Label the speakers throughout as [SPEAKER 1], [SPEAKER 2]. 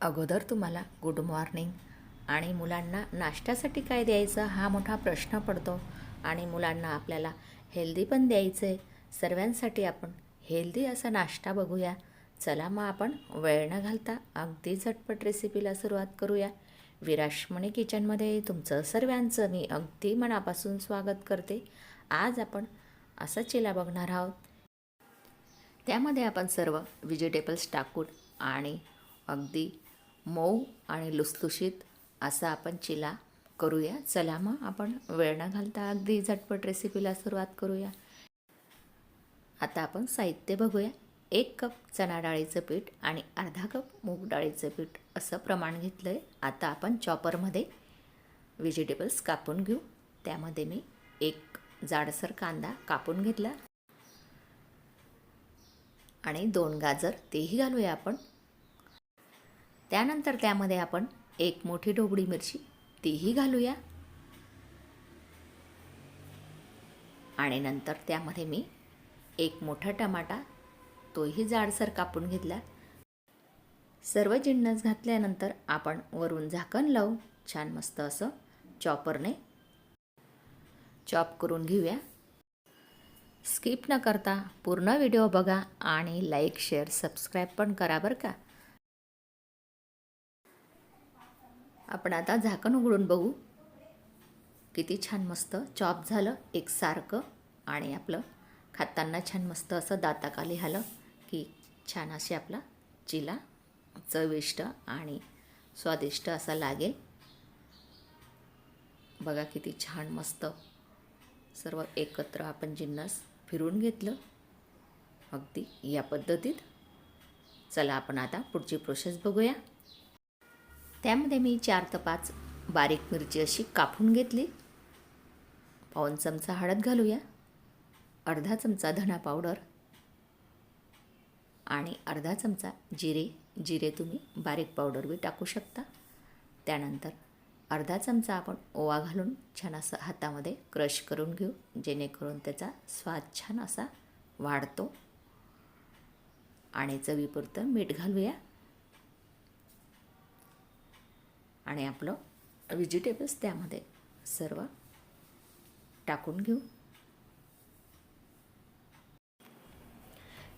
[SPEAKER 1] अगोदर तुम्हाला good morning आणि मुलांना नाश्त्यासाठी काय द्यायचं हा मोठा प्रश्न पडतो. आणि मुलांना आपल्याला हेल्दी पण द्यायचं आहे. सर्वांसाठी आपण हेल्दी असा नाश्ता बघूया. चला मग आपण वेळ न घालता अगदी झटपट रेसिपीला सुरुवात करूया. विराश्मणी किचनमध्ये तुमचं सर्वांचं मी अगदी मनापासून स्वागत करते. आज आपण असं चिला बघणार आहोत. त्यामध्ये आपण सर्व व्हेजिटेबल्स टाकून आणि अगदी मऊ आणि लुसलुशीत असा आपण चिला करूया. चला मग आपण वेळ न घालता अगदी झटपट रेसिपीला सुरुवात करूया. आता आपण साहित्य बघूया. 1 कप चणा डाळीचं पीठ आणि अर्धा कप मूग डाळीचं पीठ असं प्रमाण घेतलं आहे. आता आपण चॉपरमध्ये व्हेजिटेबल्स कापून घेऊ. त्यामध्ये मी एक जाडसर कांदा कापून घेतला आणि 2 गाजर तेही घालूया आपण. त्यानंतर त्यामध्ये आपण 1 मोठी ढोबळी मिरची तीही घालूया. आणि नंतर त्यामध्ये मी 1 मोठा टमाटा तोही जाडसर कापून घेतला. सर्व जिन्नस घातल्यानंतर आपण वरून झाकण लावून छान मस्त असं चॉपरने चॉप करून घेऊया. स्किप न करता पूर्ण व्हिडिओ बघा आणि लाईक शेअर सबस्क्राईब पण करा बरं का. आपण आता झाकण उघडून बघू. किती छान मस्त चॉप झालं एकसारखं आणि आपलं खाताना छान मस्त असं दाताखाली आलं की छान अशी आपला चिला चविष्ट आणि स्वादिष्ट असा लागेल. बघा किती छान मस्त सर्व एकत्र आपण जिन्नस फिरून घेतलं अगदी या पद्धतीत. चला आपण आता पुढची प्रोसेस बघूया. त्यामध्ये मी 4 ते 5 बारीक मिरची अशी कापून घेतली. पाऊण चमचा हळद घालूया. अर्धा चमचा धना पावडर आणि अर्धा चमचा जिरे तुम्ही बारीक पावडर बी टाकू शकता. त्यानंतर अर्धा चमचा आपण ओवा घालून छान असं हातामध्ये क्रश करून घेऊ, जेणेकरून त्याचा स्वाद छान असा वाढतो. आणि चवीपुरतं मीठ घालूया आणि आपलं व्हेजिटेबल्स त्यामध्ये सर्व टाकून घेऊ.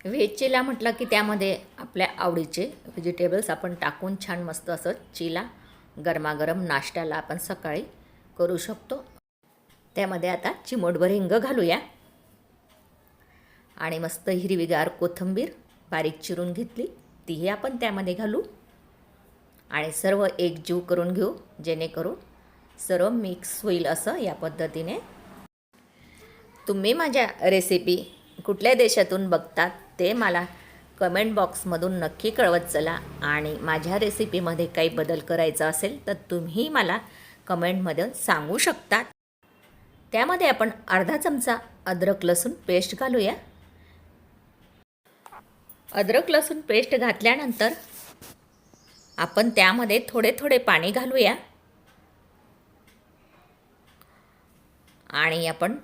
[SPEAKER 1] व्हेज चिला म्हटलं की त्यामध्ये आपल्या आवडीचे व्हेजिटेबल्स आपण टाकून छान मस्त असं चिला गरमागरम नाश्त्याला आपण सकाळी करू शकतो. त्यामध्ये आता चिमूटभर हिंग घालूया आणि मस्त हिरवीगार कोथिंबीर बारीक चिरून घेतली तीही आपण त्यामध्ये घालू आणि सर्व एकजीव करून घेऊ, जेणेकरून सर्व मिक्स होईल असं या पद्धतीने. तुम्ही माझ्या रेसिपी कुठल्या देशातून बघतात ते मला कमेंट बॉक्समधून नक्की कळवत चला. आणि माझ्या रेसिपीमध्ये काही बदल करायचा असेल तर तुम्ही मला कमेंटमध्ये सांगू शकता. त्यामध्ये आपण अर्धा चमचा अद्रक लसूण पेस्ट घालूया. अद्रक लसूण पेस्ट घातल्यानंतर आपण त्यामध्ये थोडे थोडे पाणी घालूया आणि आपण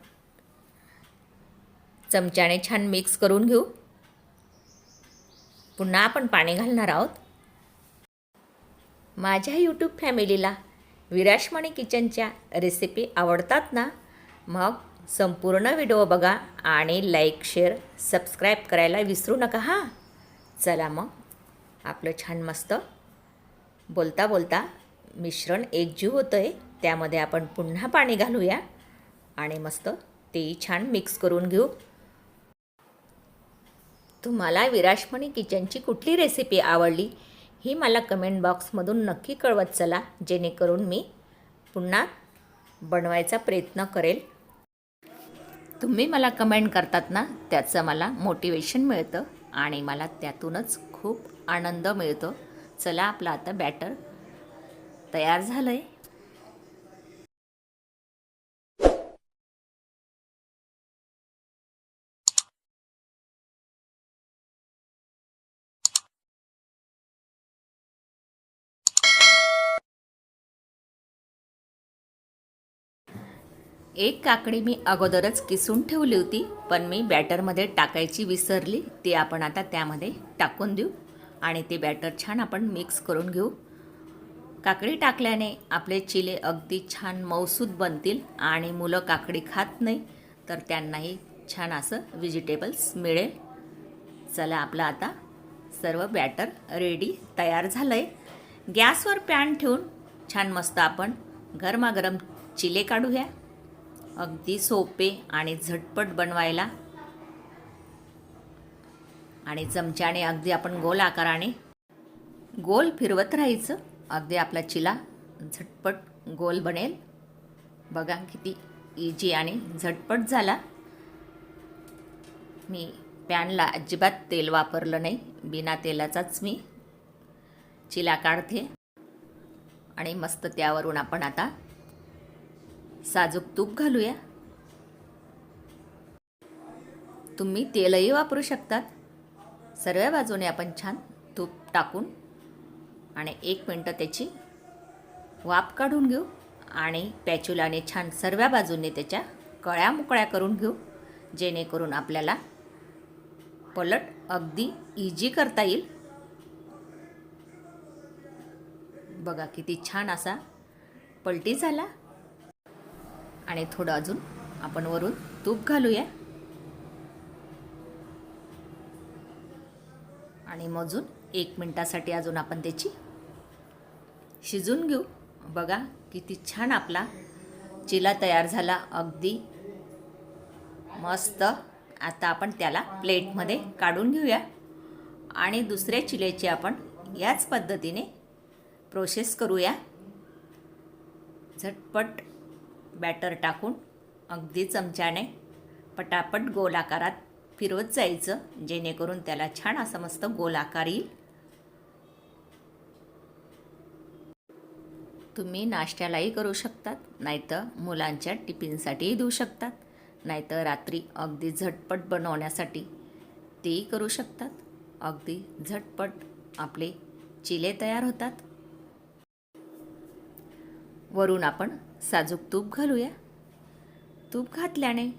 [SPEAKER 1] चमच्याने छान मिक्स करून घेऊ. पुन्हा आपण पाणी घालणार आहोत. माझ्या यूट्यूब फॅमिलीला विराश्मणी किचनच्या रेसिपी आवडतात ना, मग संपूर्ण व्हिडिओ बघा आणि लाईक शेअर सबस्क्राईब करायला विसरू नका हां. चला मग आपलं छान मस्त बोलता बोलता मिश्रण एकजीव होतं आहे. त्यामध्ये आपण पुन्हा पाणी घालूया आणि मस्त तेही छान मिक्स करून घेऊ. तुम्हाला विराश्मणी किचनची कुठली रेसिपी आवडली ही मला कमेंट बॉक्समधून नक्की कळवत चला, जेणेकरून मी पुन्हा बनवायचा प्रयत्न करेल. तुम्ही मला कमेंट करतात ना, त्याचं मला मोटिवेशन मिळतं आणि मला त्यातूनच खूप आनंद मिळतो. चला आपलं आता बॅटर तयार झालं आहे. एक काकडी मी अगोदरच किसून ठेवली होती, पण मी बॅटरमध्ये टाकायची विसरली. ती आपण आता त्यामध्ये टाकून देऊ आणि ते बॅटर छान आपण मिक्स करून घेऊ. काकडी टाकल्याने आपले चिले अगदी छान मऊसूत बनतील आणि मुलं काकडी खात नाही तर त्यांनाही छान असं व्हेजिटेबल्स मिळेल. चला, आपलं आता सर्व बॅटर रेडी तयार झालं आहे. गॅसवर पॅन ठेवून छान मस्त आपण गरमागरम चिले काढूया. अगदी सोपे आणि झटपट बनवायला. आणि चमच्याने अगदी आपण गोल आकाराने गोल फिरवत राहायचं. अगदी आपला चिला झटपट गोल बनेल. बघा किती इजी आणि झटपट झाला. मी पॅनला अजिबात तेल वापरलं नाही, बिना तेलाचाच मी चिला काढते. आणि मस्त त्यावरून आपण आता साजूक तूप घालूया. तुम्ही तेलही वापरू शकतात. सर्व बाजूने आपण छान तूप टाकून आणि 1 मिनटं त्याची वाफ काढून घेऊ आणि पॅच्युलाने छान सर्व बाजूने त्याच्या कळ्या मोकळ्या करून घेऊ, जेणेकरून आपल्याला पलट अगदी इजी करता येईल. बघा किती छान असा पलटी झाला. आणि थोडं अजून आपण वरून तूप घालूया आणि मोजून 1 मिनिटासाठी अजून आपण त्याची शिजून घेऊ. बघा किती छान आपला चिला तयार झाला, अगदी मस्त. आता आपण त्याला प्लेटमध्ये काढून घेऊया आणि दुसऱ्या चिलेची आपण याच पद्धतीने प्रोसेस करूया. झटपट बॅटर टाकून अगदी चमच्याने पटापट गोल आकारात फिरवत जायचं, जेणेकरून त्याला छान असं मस्त गोल आकार येईल. तुम्ही नाश्त्यालाही करू शकतात, नाहीतर मुलांच्या टिफिनसाठीही देऊ शकतात, नाहीतर रात्री अगदी झटपट बनवण्यासाठी तेही करू शकतात. अगदी झटपट आपले चिले तयार होतात. वरून आपण साजूक तूप घालूया. तूप घातल्याने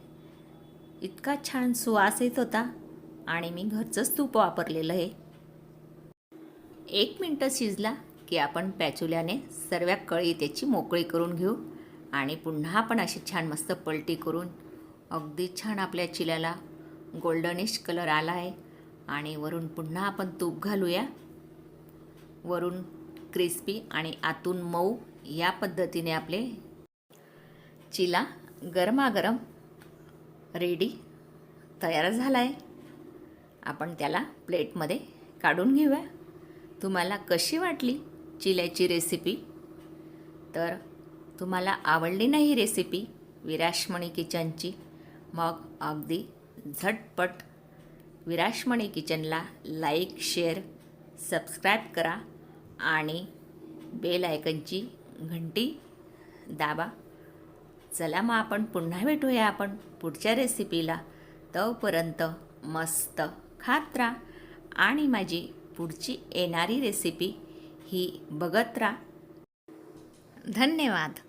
[SPEAKER 1] इतका छान सुवास येत होता आणि मी घरचंच तूप वापरलेलं आहे. 1 मिनटं शिजला की आपण पॅचुल्याने सर्व कळी त्याची मोकळी करून घेऊ आणि पुन्हा आपण अशी छान मस्त पलटी करून अगदी छान आपल्या चिल्याला गोल्डनिश कलर आला आहे. आणि वरून पुन्हा आपण तूप घालूया. वरून क्रिस्पी आणि आतून मऊ या पद्धतीने आपले चिला गरमागरम रेडी तयार झाला आहे. आपण त्याला प्लेटमध्ये काढून घेऊया. तुम्हाला कशी वाटली चिल्याची रेसिपी? तर तुम्हाला आवडली नाही रेसिपी विराशमणी किचनची? मग अगदी झटपट विराशमणी किचनला लाईक, शेअर, सबस्क्राईब करा आणि बेल आयकनची घंटी दाबा. चला, मग आपण पुन्हा भेटूया आपण पुढच्या रेसिपीला. तोपर्यंत मस्त खात राहा आणि माझी पुढची येणारी रेसिपी ही बघत राहा. धन्यवाद.